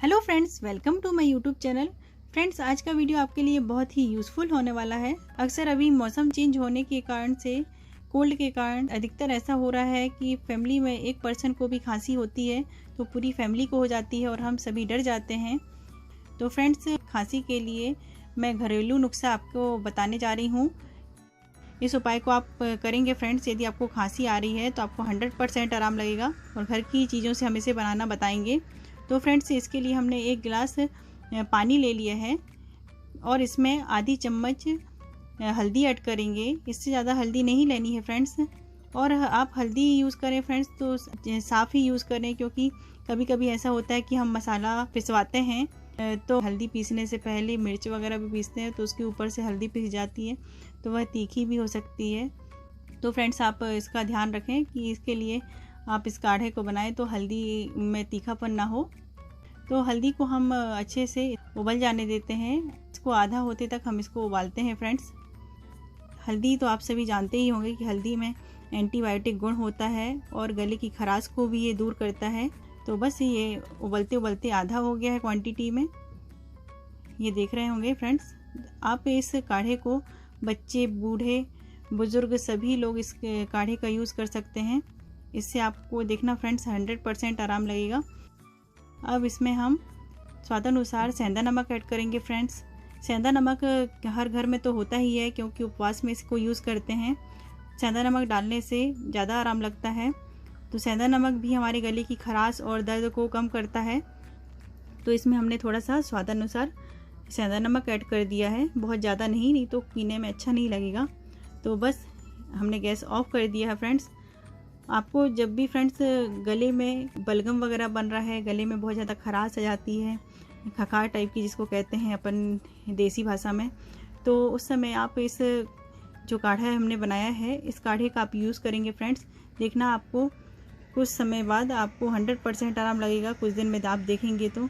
Hello friends, welcome to my YouTube channel. Friends, आज का video आपके लिए बहुत ही यूज़फुल होने वाला है। अक्सर अभी मौसम चेंज होने के कारण से, कोल्ड के कारण अधिकतर ऐसा हो रहा है कि फैमिली में एक पर्सन को भी खांसी होती है तो पूरी फैमिली को हो जाती है और हम सभी डर जाते हैं। तो फ्रेंड्स, खांसी के लिए मैं घरेलू नुस्खा आपको बताने जा रही हूँ। इस उपाय को आप करेंगे फ्रेंड्स, यदि आपको खांसी आ रही है तो आपको 100% आराम लगेगा और घर की चीज़ों से हम इसे बनाना बताएंगे। तो फ्रेंड्स, इसके लिए हमने 1 गिलास पानी ले लिया है और इसमें आधी चम्मच हल्दी ऐड करेंगे। इससे ज़्यादा हल्दी नहीं लेनी है फ्रेंड्स। और आप हल्दी यूज़ करें फ्रेंड्स तो साफ़ ही यूज़ करें, क्योंकि कभी कभी ऐसा होता है कि हम मसाला पिसवाते हैं तो हल्दी पीसने से पहले मिर्च वगैरह भी पीसते हैं तो उसके ऊपर से हल्दी पिस जाती है तो वह तीखी भी हो सकती है। तो फ्रेंड्स, आप इसका ध्यान रखें कि इसके लिए आप इस काढ़े को बनाएं तो हल्दी में तीखापन ना हो। तो हल्दी को हम अच्छे से उबल जाने देते हैं। इसको आधा होते तक हम इसको उबालते हैं फ्रेंड्स। हल्दी तो आप सभी जानते ही होंगे कि हल्दी में एंटीबायोटिक गुण होता है और गले की खराश को भी ये दूर करता है। तो बस ये उबलते उबलते आधा हो गया है क्वांटिटी में, ये देख रहे होंगे फ्रेंड्स। आप इस काढ़े को बच्चे, बूढ़े, बुज़ुर्ग सभी लोग इस काढ़े का यूज़ कर सकते हैं। इससे आपको देखना फ्रेंड्स 100% आराम लगेगा। अब इसमें हम स्वादानुसार सेंधा नमक ऐड करेंगे फ्रेंड्स। सेंधा नमक हर घर में तो होता ही है, क्योंकि उपवास में इसको यूज़ करते हैं। सेंधा नमक डालने से ज़्यादा आराम लगता है। तो सेंधा नमक भी हमारे गले की खराश और दर्द को कम करता है। तो इसमें हमने थोड़ा सा स्वादानुसार सेंधा नमक ऐड कर दिया है, बहुत ज़्यादा नहीं तो पीने में अच्छा नहीं लगेगा। तो बस हमने गैस ऑफ कर दिया है फ्रेंड्स। आपको जब भी फ्रेंड्स गले में बलगम वगैरह बन रहा है, गले में बहुत ज़्यादा खराश आ जाती है, खखार टाइप की जिसको कहते हैं अपन देसी भाषा में, तो उस समय आप इस जो काढ़ा हमने बनाया है, इस काढ़े का आप यूज़ करेंगे फ्रेंड्स। देखना आपको कुछ समय बाद आपको 100% आराम लगेगा। कुछ दिन में आप देखेंगे तो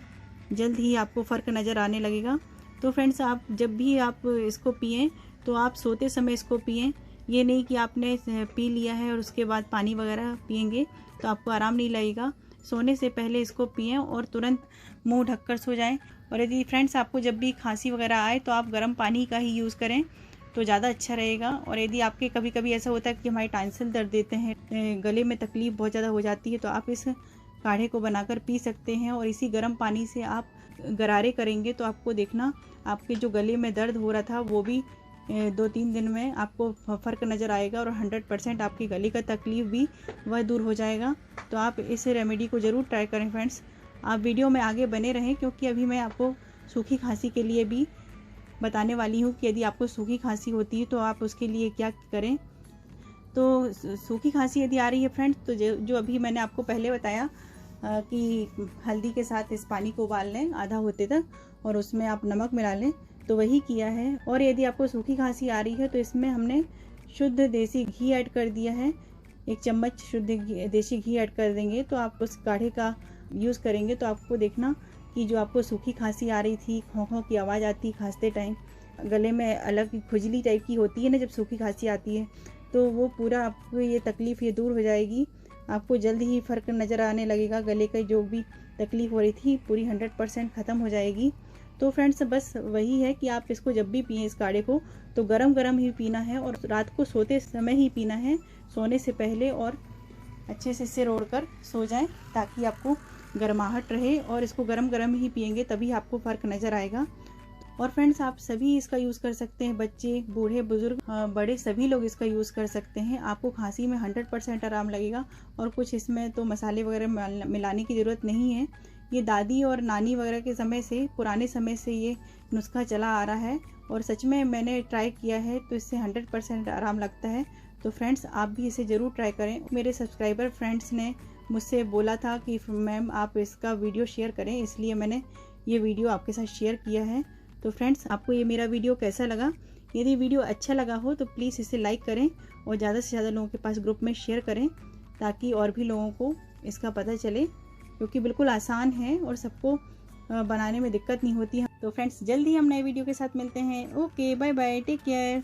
जल्द ही आपको फ़र्क नज़र आने लगेगा। तो फ्रेंड्स, आप जब भी आप इसको पिएं तो आप सोते समय इसको पिएं। ये नहीं कि आपने पी लिया है और उसके बाद पानी वगैरह पिएंगे तो आपको आराम नहीं लगेगा। सोने से पहले इसको पिएं और तुरंत मुंह ढककर सो जाएं। और यदि फ्रेंड्स आपको जब भी खांसी वगैरह आए तो आप गर्म पानी का ही यूज़ करें तो ज़्यादा अच्छा रहेगा। और यदि आपके कभी कभी ऐसा होता है कि हमारे टॉन्सिल दर्द देते हैं, गले में तकलीफ़ बहुत ज़्यादा हो जाती है, तो आप इस काढ़े को बनाकर पी सकते हैं। और इसी गर्म पानी से आप गरारे करेंगे तो आपको देखना आपके जो गले में दर्द हो रहा था वो भी 2-3 दिन में आपको फ़र्क नज़र आएगा और 100% आपकी गले का तकलीफ़ भी वह दूर हो जाएगा। तो आप इस रेमेडी को ज़रूर ट्राई करें फ्रेंड्स। आप वीडियो में आगे बने रहें, क्योंकि अभी मैं आपको सूखी खांसी के लिए भी बताने वाली हूँ कि यदि आपको सूखी खांसी होती है तो आप उसके लिए क्या करें। तो सूखी खांसी यदि आ रही है फ्रेंड्स, तो जो अभी मैंने आपको पहले बताया कि हल्दी के साथ इस पानी को उबाल लें आधा होते तक और उसमें आप नमक मिला लें, तो वही किया है। और यदि आपको सूखी खांसी आ रही है तो इसमें हमने शुद्ध देसी घी ऐड कर दिया है। 1 चम्मच शुद्ध देसी घी ऐड कर देंगे तो आप उस काढ़े का यूज़ करेंगे तो आपको देखना कि जो आपको सूखी खांसी आ रही थी, खों खों की आवाज़ आती खांसते टाइम, गले में अलग खुजली टाइप की होती है ना जब सूखी खांसी आती है, तो वो पूरा आपको ये तकलीफ़ ये दूर हो जाएगी। आपको जल्द ही फ़र्क नज़र आने लगेगा। गले का जो भी तकलीफ़ हो रही थी पूरी 100% ख़त्म हो जाएगी। तो फ्रेंड्स, बस वही है कि आप इसको जब भी पिएं इस काढ़े को तो गरम गरम ही पीना है और रात को सोते समय ही पीना है, सोने से पहले, और अच्छे से सिर ओढ़ कर सो जाएं ताकि आपको गर्माहट रहे। और इसको गरम गरम ही पिएंगे तभी आपको फ़र्क नज़र आएगा। और फ्रेंड्स, आप सभी इसका यूज़ कर सकते हैं, बच्चे, बूढ़े, बुज़ुर्ग, बड़े सभी लोग इसका यूज़ कर सकते हैं। आपको खांसी में 100% आराम लगेगा और कुछ इसमें तो मसाले वगैरह मिलाने की ज़रूरत नहीं है। ये दादी और नानी वगैरह के समय से, पुराने समय से ये नुस्खा चला आ रहा है और सच में मैंने ट्राई किया है तो इससे 100% आराम लगता है। तो फ्रेंड्स, आप भी इसे ज़रूर ट्राई करें। मेरे सब्सक्राइबर फ्रेंड्स ने मुझसे बोला था कि मैम आप इसका वीडियो शेयर करें, इसलिए मैंने ये वीडियो आपके साथ शेयर किया है। तो फ्रेंड्स, आपको ये मेरा वीडियो कैसा लगा? यदि वीडियो अच्छा लगा हो तो प्लीज़ इसे लाइक करें और ज़्यादा से ज़्यादा लोगों के पास ग्रुप में शेयर करें ताकि और भी लोगों को इसका पता चले, क्योंकि बिल्कुल आसान है और सबको बनाने में दिक्कत नहीं होती है। तो फ्रेंड्स, जल्दी हम नए वीडियो के साथ मिलते हैं। Okay, bye bye, take care.